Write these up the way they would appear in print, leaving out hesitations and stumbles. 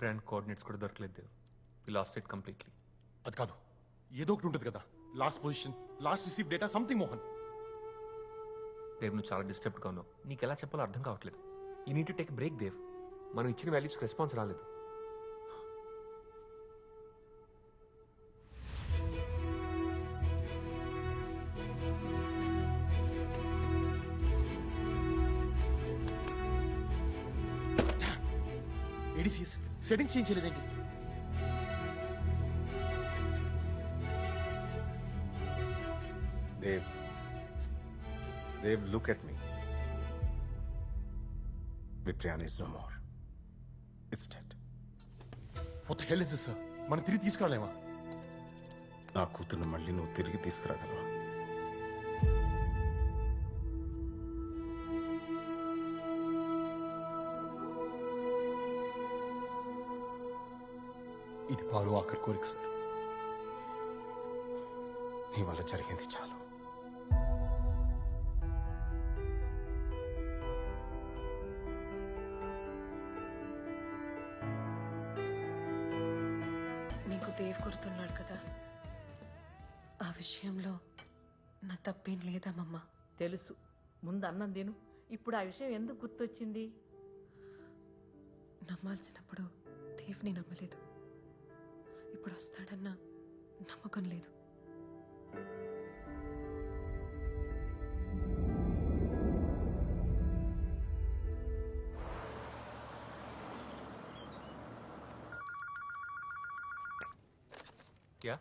విప్రాన్ coordinates కూడా దొరకలేదు Dev. We lost it completely. అది కాదు, ఏదో ఒకటి ఉంటుంది కదా. Last position, last receive data, something. Mohan, Dev నువ్వు చాలా డిస్టర్బ్డ్గా ఉన్నావు. నీకు ఎలా చెప్పాలో అర్థం కావట్లేదు. You need to take break Dev. మనం ఇచ్చిన వాల్యూస్కి రెస్పాన్స్ రాలేదు. ఏడీసీఎస్ సెట్టింగ్స్ చేంజ్ చేయలేదేంటి? Dave, look at me. Viprian is no more. It's dead. What the hell is this, sir? మనం తిరిగి తీసుకురాలేమా? నా కూతురు మళ్ళీ నువ్వు తిరిగి తీసుకురాగలవా? ఇది పాలు ఆఖరి కోరిక సార్. నీ వల్ల జరిగింది చాలు. నీకు దేవ్ గుర్తున్నాడు కదా, ఆ విషయంలో నా తప్పేం లేదమ్మమ్మ. తెలుసు, ముందు అన్నం తిను. ఇప్పుడు ఆ విషయం ఎందుకు గుర్తొచ్చింది? నమ్మాల్సినప్పుడు దేవ్ని నమ్మలేదు. ఇప్పుడు వస్తాడన్న నమ్మకం లేదు. యా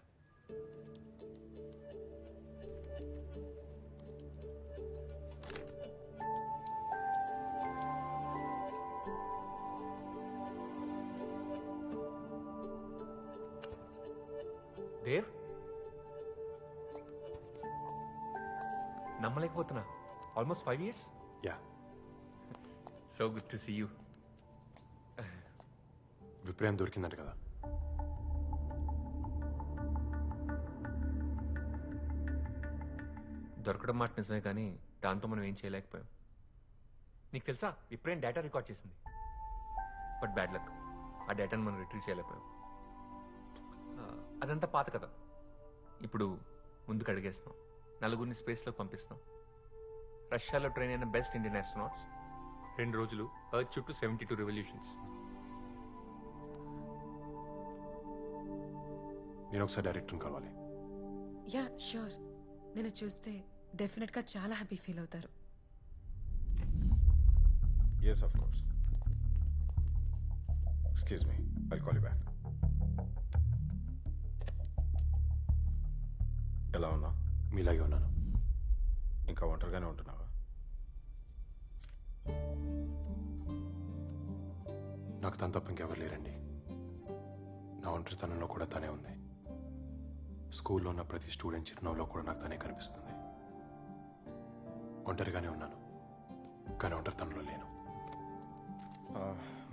దేవ్, నమ్మలేకపోతున్నా. Almost 5 years. Yeah, so good to see you. Viprayan దొరికిందంట కదా. దొరకడం మాట నిజమే, కానీ దాంతో మనం ఏం చేయలేకపోయాం. నీకు తెలుసా, విప్రేన్ డేటా రికార్డ్ చేసింది. బట్ బ్యాడ్ లక్, ఆ డేటాను మనం రిట్రీవ్ చేయలేకపోయాం. అదంతా పాత కదా. ఇప్పుడు ముందుకు అడిగేస్తున్నాం. నలుగురిని స్పేస్లోకి పంపిస్తున్నాం. రష్యాలో ట్రైన్ అయిన బెస్ట్ ఇండియన్ ఆస్ట్రోనాట్స్ 2 రోజులు ఎర్త్ చుట్టూ 72 రెవల్యూషన్స్. నేను ఒకసారి డైరెక్టర్ని కలవాలి. Yeah sure. నేను చూస్తే డెఫినెట్గా చాలా హ్యాపీ ఫీల్ అవుతారు. Yes, of course. Excuse me, I'll call you back. ఎలా ఉన్నా? మీలాగే ఉన్నాను. ఇంకా ఒంటరిగానే ఉంటున్నావా? నాకు తను తప్ప ఇంకెవరు లేరండి. నా ఒంటరితనంలో కూడా తనే ఉంది. స్కూల్లో ఉన్న ప్రతి స్టూడెంట్ చిరునవ్వులో కూడా నాకు తనే కనిపిస్తుంది. ఒంటరిగానే ఉన్నాను, కానీ ఒంటరితనంలో లేను.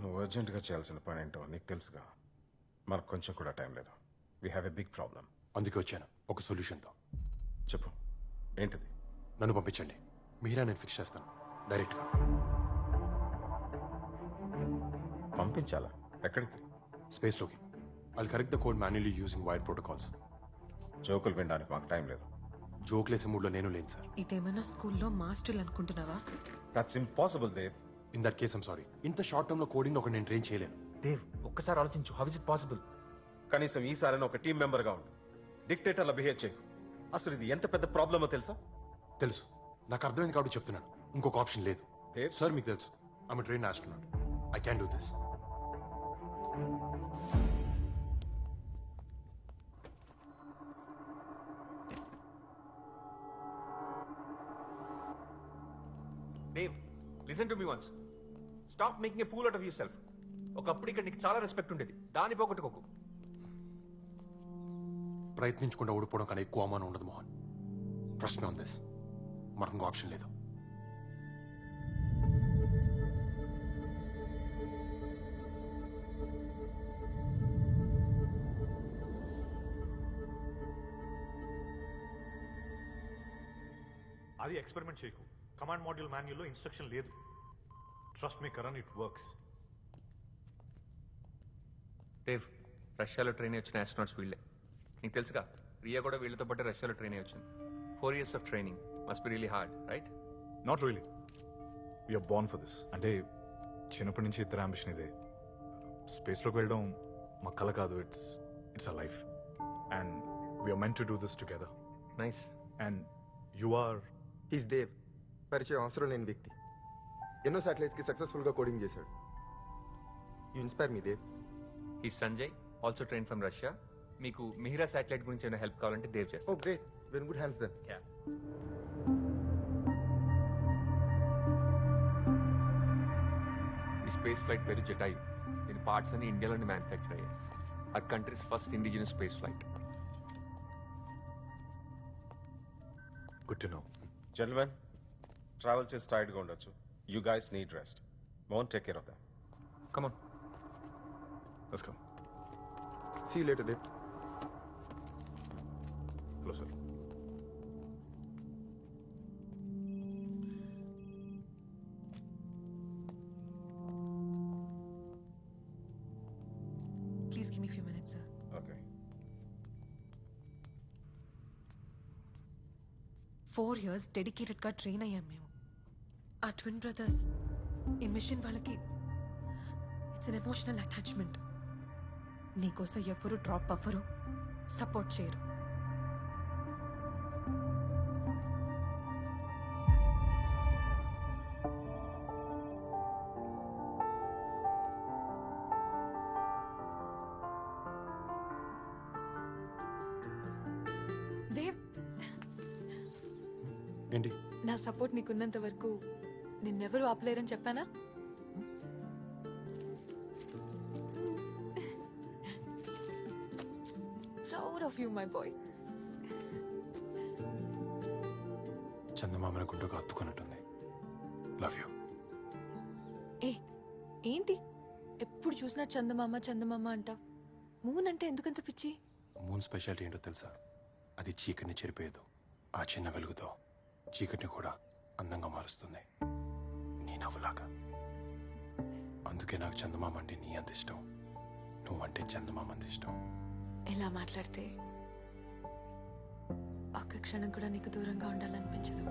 నువ్వు అర్జెంటుగా చేయాల్సిన పని ఏంటో నీకు తెలుసుగా. మనకు కొంచెం కూడా టైం లేదు. We have a big problem. అందుకే వచ్చాను ఒక సొల్యూషన్తో. చెప్పు, ఏంటిది? నన్ను పంపించండి, మీరా నేను ఫిక్స్ చేస్తాను డైరెక్ట్గా. పంపించాలా? ఎక్కడికి? స్పేస్లోకి. I'll correct the code manually using wire protocols. జోకులు వినడానికి మాకు టైం లేదు. జోక్లేసే మూడ్లో నేను లేను సార్. ఇదేమన్నా స్కూల్లో మాస్టర్లు అనుకుంటున్నావా? That's impossible Dev. In that case I'm sorry. ఇంత షార్ట్ టర్మ్ లో కోడింగ్ ఒక నేను ట్రైన్ చేయలేను. దేవ్, ఒక్కసారి ఆలోచించు. How is it possible? కనీసం ఈసారి ఒక టీం మెంబర్ గా ఉండు. డిక్టేటర్లా బిహేవ్ చేయకు. అసలు ఇది ఎంత పెద్ద ప్రాబ్లమో తెలుసా? తెలుసు, నాకు అర్థమైంది కాబట్టి చెప్తున్నాను. ఇంకొక ఆప్షన్ లేదు. దేవ్ సార్ మీకు తెలుసు, I'm train astronaut. I can do this. Dev, listen to me once. Stop making a fool out of yourself. ఒకప్పుడు ఇక్కడ నీకు చాలా రెస్పెక్ట్ ఉండేది, దాన్ని పోగొట్టుకోకు. ప్రయత్నించకుండా ఓడిపోవడం కన్నా ఎక్కువ అవమానం ఉండదు Mohan. Trust me on this. మనకు ఇంకో ఆప్షన్ లేదు. అది ఎక్స్పెరిమెంట్ చేయకు. కమాండ్ మాడ్యూల్ మాన్యుల్లో ఇన్స్ట్రక్షన్ లేదు. Trust me Karan, it works. Dev, రష్యాలో ట్రైన్ అయ్యి వచ్చిన ఆస్ట్రోనాట్స్ వీళ్ళే. నీకు తెలుసుగా, రియా కూడా వీళ్ళతో పాటు రష్యాలో ట్రైన్ అయ్యి వచ్చింది. 4 years of training must be really hard, right? Not really, we're born for this. అంటే చిన్నప్పటి నుంచి ఇద్దరు అంబిషన్ ఇదే. స్పేస్లోకి వెళ్ళడం మా కల కాదు, it's a life. And we're meant to do this together. Nice. And you are is Dev, పరిచయం అవసరం లేని వ్యక్తి. ఎన్నో శాటిలైట్స్కి సక్సెస్ఫుల్గా కోడింగ్ చేశాడు. You inspire me Dev. ఈ Sanjay also train from Russia. మీకు మిహిరా శాటిలైట్ గురించి ఏమైనా హెల్ప్ కావాలంటే దేవ్ ఓ చేస్తాను. Great, very good hands then. ఈ స్పేస్ ఫ్లైట్ పేరు జటాయు. దీని పార్ట్స్ అన్ని ఇండియాలోనే మ్యానుఫ్యాక్చర్ అయ్యాయి. ఆ countries first indigenous space flight. Good to know. Gentlemen, travel చేసి టైర్డ్గా ఉండొచ్చు. You guys need rest. Won't take care of them. Come on. Let's go. See you later Dev. Hello sir. Please give me few minutes sir. Okay. 4 years డెడికేటెడ్గా train అయ్యాం మేము. ఆ twin brothers ఈ machine వాళ్ళకి it's an emotional attachment. నీకోసం ఎవరు drop అవ్వరు, support చేయరు. దేవ్, ఏంటి? నా సపోర్ట్ నీకున్నంత వరకు నిన్నెవరూ ఆపలేరని చెప్పానా? Proud of you my boy. చందమామన గుడ్డగా అత్తుకున్నట్టుంది. Love you. ఏ ఏంటి ఎప్పుడు చూసినా చందమామ చందమామ అంటావు? మూన్ అంటే ఎందుకంత పిచ్చి? మూన్ స్పెషాలిటీ ఏంటో తెలుసా? అది చీకటిని చెరిపేయదు. ఆ చిన్న వెలుగుతో చీకటిని కూడా అందంగా మారుస్తుంది, నీ నవ్వులాగా. అందుకే నాకు చందమామ అంటే నీ అంత ఇష్టం, నువ్వంటే చందమామ అంత ఇష్టం. ఎలా మాట్లాడితే ఒక్క క్షణం కూడా నీకు దూరంగా ఉండాలనిపించదు.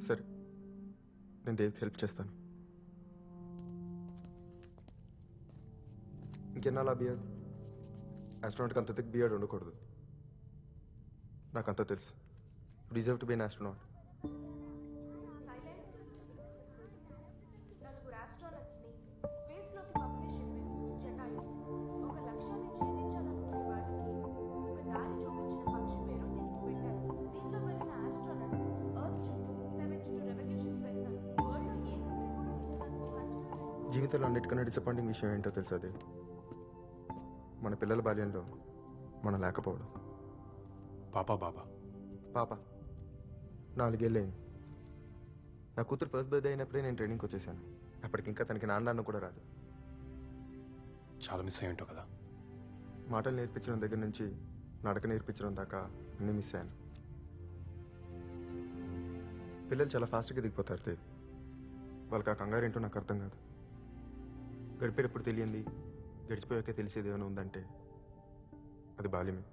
సరే, నేను దేవ్కి హెల్ప్ చేస్తాను. ఇంకెన్నాళ్ళ బియర్డ్? ఆస్ట్రోనాట్కి అంత థిక్ బియర్డ్ ఉండకూడదు. నాకు అంతా తెలుసు. You deserve to be an astronaut. జీవితంలో అన్నిటికన్నా డిసప్పాయింటింగ్ విషయం ఏంటో తెలుసు? అదే మన పిల్లల బాల్యంలో మనం లేకపోవడం. పాపా బాబా పాప 4 ఏళ్ళైంది. నా కూతురు ఫస్ట్ బర్త్డే అయినప్పుడే నేను ట్రైనింగ్కి వచ్చేసాను. అప్పటికి ఇంకా తనకి నాన్న కూడా రాదు. చాలా మిస్ అయ్యి ఉంటావు కదా. మాటలు నేర్పించడం దగ్గర నుంచి నడక నేర్పించడం దాకా అన్నీ మిస్ అయ్యాను. పిల్లలు చాలా ఫాస్ట్గా దిగిపోతారు లేదు. వాళ్ళకి ఆ కంగారు ఏంటో నాకు అర్థం కాదు. గడిపేటప్పుడు తెలియంది గడిచిపోయాకే తెలిసేది ఏమైనా ఉందంటే అది బాల్యమే.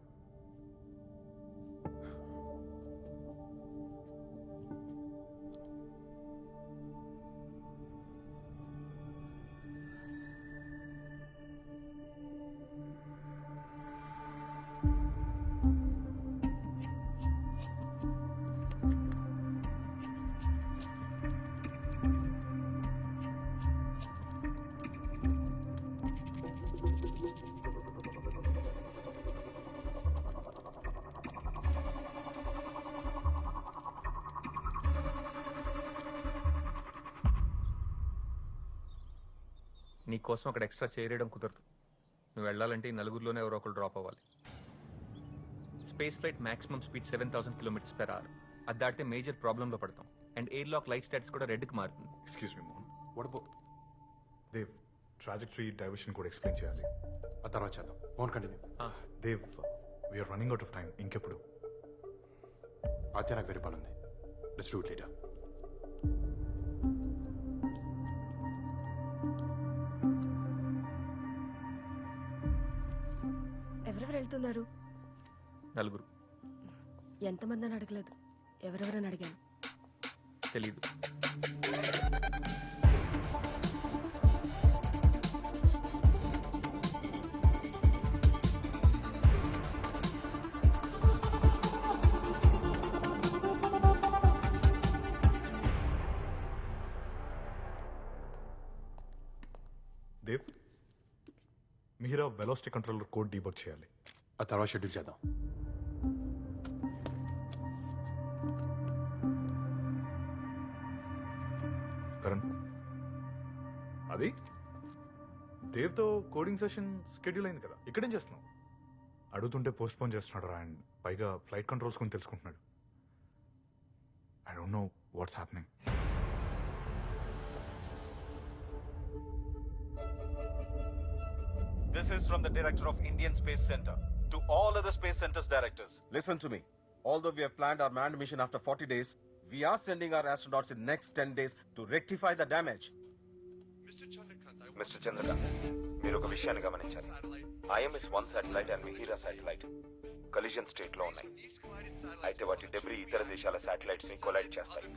నీ కోసం అక్కడ ఎక్స్ట్రా చేయడం కుదరదు. నువ్వు వెళ్ళాలంటే ఈ నలుగురిలోనే ఎవరో ఒకరు డ్రాప్ అవ్వాలి. Space flight maximum speed 7,000 km/h. అది దాటితే మేజర్ ప్రాబ్లంలో పడతాం. And air lock light stats కూడా రెడ్కి మారుతుంది. Excuse me Mohan, what about Dev trajectory diversion కూడా ఎక్స్ప్లెయిన్ చేయాలి. ఆ తర్వాత చేద్దాం. Mohan continue. Dev we're running out of time. ఇంకెప్పుడు? ఆద్య నాకు వేరే పని ఉంది. Let's do it later. ఎవరెవరు వెళ్తున్నారు? 4. ఎంతమంది అని అడగలేదు, ఎవరెవరని అడిగాను. తెలీదు. Dev, Meera velocity controller code debug చేయాలి. ఆ తర్వాత షెడ్యూల్ చేద్దాం. కరణ్, అది దేవ్తో కోడింగ్ సెషన్ షెడ్యూల్ అయింది కదా, ఇక్కడేం చేస్తున్నావు? అడుగుతుంటే పోస్ట్ పోన్ చేస్తున్నాడు రా, అండ్ పైగా ఫ్లైట్ కంట్రోల్స్ కొని తెలుసుకుంటున్నాడు. I don't know what's happening. This is from the director of Indian Space Center to all other space centers directors. Listen to me. Although we have planned our manned mission after 40 days, we are sending our astronauts in next 10 days to rectify the damage. Mister Chandrakant, మీరు ఒక విషయాన్ని గమనించాలి. IMS-1 satellite and Mihira satellite collision state లో ఉన్నాయి. అయితే వాటి debris ఇతర దేశాల శాటిలైట్స్ ని కొలైడ్ చేస్తాయి.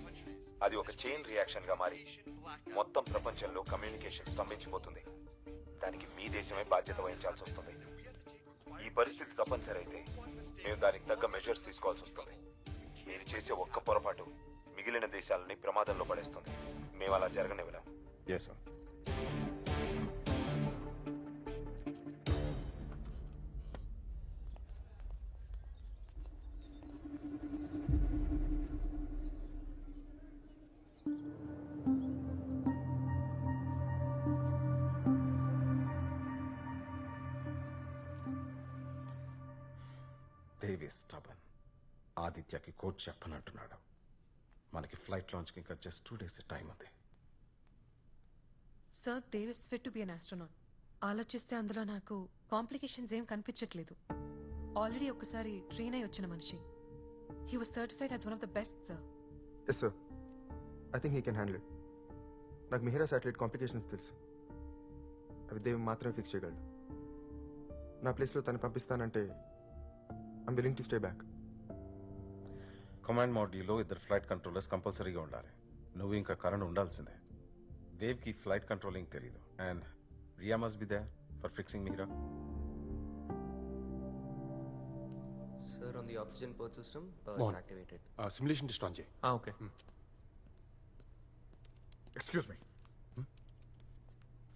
అది ఒక చైన్ రియాక్షన్ గా మారి మొత్తం ప్రపంచంలో కమ్యూనికేషన్ స్తంభించిపోతుంది. దానికి మీ దేశమే బాధ్యత వహించాల్సి వస్తుంది. ఈ పరిస్థితి తప్పనిసరి అయితే మేము దానికి తగ్గ మెజర్స్ తీసుకోవాల్సి వస్తుంది. మీరు చేసే ఒక్క పొరపాటు మిగిలిన దేశాలని ప్రమాదంలో పడేస్తుంది. మేము అలా జరగనివ్వలేం. Yes, sir. దేవి స్టబన్. ఆదిత్యకి కోడ్ చెప్పనంటున్నాడు. మనకి ఫ్లైట్ లాంచ్కి ఇంకా జస్ట్ 2 days టైం ఉంది. Sir, Dev is fit to be an astronaut. ఆలోచిస్తే అందులో నాకు కాంప్లికేషన్స్ ఏం కనిపించట్లేదు. ఆల్రెడీ ఒకసారి ట్రైన్ అయి వచ్చిన మనిషి. He was certified as one of the best sir. Yes sir, I think he can handle it. నాకు మిహిరా శాటిలైట్ కాంప్లికేషన్స్ తెలుసు. అవి దేవ్ మాత్రమే ఫిక్స్ చేయగలడు. నా ప్లేస్లో తను పంపిస్తానంటే I'm willing to stay back. Command మాడ్యూల్లో 2 ఫ్లైట్ కంట్రోలర్స్ కంపల్సరీగా ఉండాలి. నువ్వు ఇంకా కరణ్ ఉండాల్సిందే. దేవ్కి ఫ్లైట్ కంట్రోలింగ్ తెలీదు. And Riya must be there for fixing Mihira. Sir, on the oxygen port system, Mohan. it's activated. Simulation test on చేయి. Okay. Excuse me,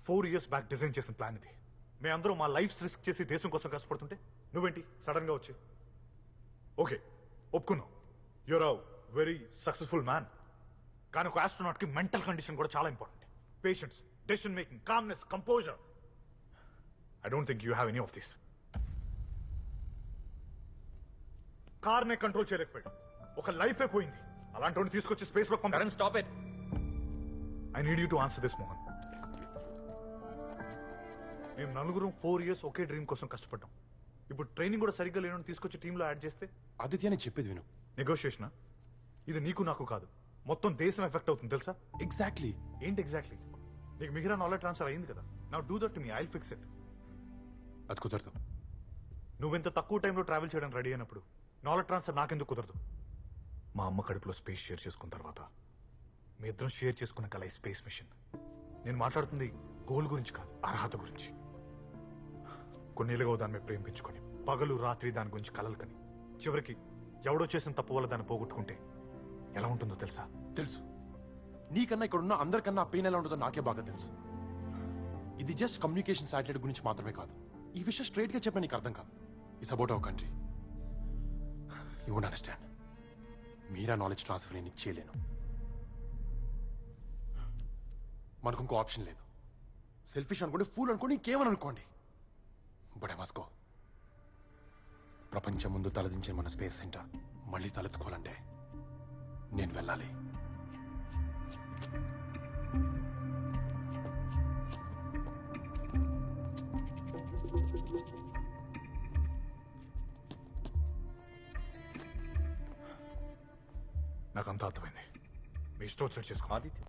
4 years back design చేసిన ప్లాన్ ఇది. మేమందరం మా లైఫ్స్ రిస్క్ చేసి దేశం కోసం కష్టపడుతుంటే నువ్వేంటి సడన్ గా వచ్చి? ఓకే, ఒప్పుకున్నావు, you're a very successful man. కానీ ఒక ఆస్ట్రోనాట్ కి మెంటల్ కండిషన్ కూడా చాలా important. Patience, decision making, calmness, composure. I don't think you have any of this. కార్నే కంట్రోల్ చేయలేకపోయాడు, ఒక లైఫే పోయింది. అలాంటి తీసుకొచ్చి స్పేస్ లో పంపారు. Stop it. I need you to answer this Mohan. మేము నలుగురం 4 years ఒకే డ్రీమ్ కోసం కష్టపడ్డాం. ఇప్పుడు ట్రైనింగ్ కూడా సరిగ్గా లేని తీసుకొచ్చి టీంలో యాడ్ చేస్తే ఆదిత్య నేను చెప్పేది విను. నెగోషియేషన్ ఇది నీకు నాకు కాదు, మొత్తం దేశం ఎఫెక్ట్ అవుతుంది తెలుసా? ఎగ్జాక్ట్లీ. ఏంటి ఎగ్జాక్ట్లీ? నీకు మిగిలిన నాలెడ్జ్ ట్రాన్స్ఫర్ అయింది కదా, now do that to me, I will fix it. అది కుదరదు. నువ్వెంత తక్కువ టైంలో ట్రావెల్ చేయడానికి రెడీ అయినప్పుడు నాలెడ్జ్ ట్రాన్స్ఫర్ నాకెందుకు కుదరదు? మా అమ్మ కడుపులో స్పేస్ షేర్ చేసుకున్న తర్వాత మీ ఇద్దరం షేర్ చేసుకున్న కల ఈ స్పేస్ మిషన్. నేను మాట్లాడుతుంది గోల్ గురించి కాదు, అర్హత గురించి. కొన్నేళ్ళుగా దాని మీద ప్రేమించుకొని పగలు రాత్రి దాని గురించి కలలు కని చివరికి ఎవడో చేసిన తప్పు వల్ల దాన్ని పోగొట్టుకుంటే ఎలా ఉంటుందో తెలుసా? తెలుసు. నీకన్నా ఇక్కడ ఉన్న అందరికన్నా పెయిన్ ఎలా ఉంటుందో నాకే బాగా తెలుసు. ఇది జస్ట్ కమ్యూనికేషన్ శాటిలైట్ గురించి మాత్రమే కాదు. ఈ విషయం స్ట్రైట్ గా చెప్పిన నీకు అర్థం కాదు. It's about our country. You won't understand. Meera knowledge transfer నేను చేయలేను. మనకు ఇంకో ఆప్షన్ లేదు. సెల్ఫిష్ అనుకోండి, ఫూల్ అనుకోండి, ఇంకేమని అనుకోండి, బట్ ఐ మస్ట్ గో. ప్రపంచం ముందు తలదించిన మన స్పేస్ సెంటర్ మళ్ళీ తలెత్తుకోవాలంటే నేను వెళ్ళాలి. నాకు అంతా అర్థమైంది. మీ ఇష్టం వచ్చేది చేసుకో. ఆదిత్య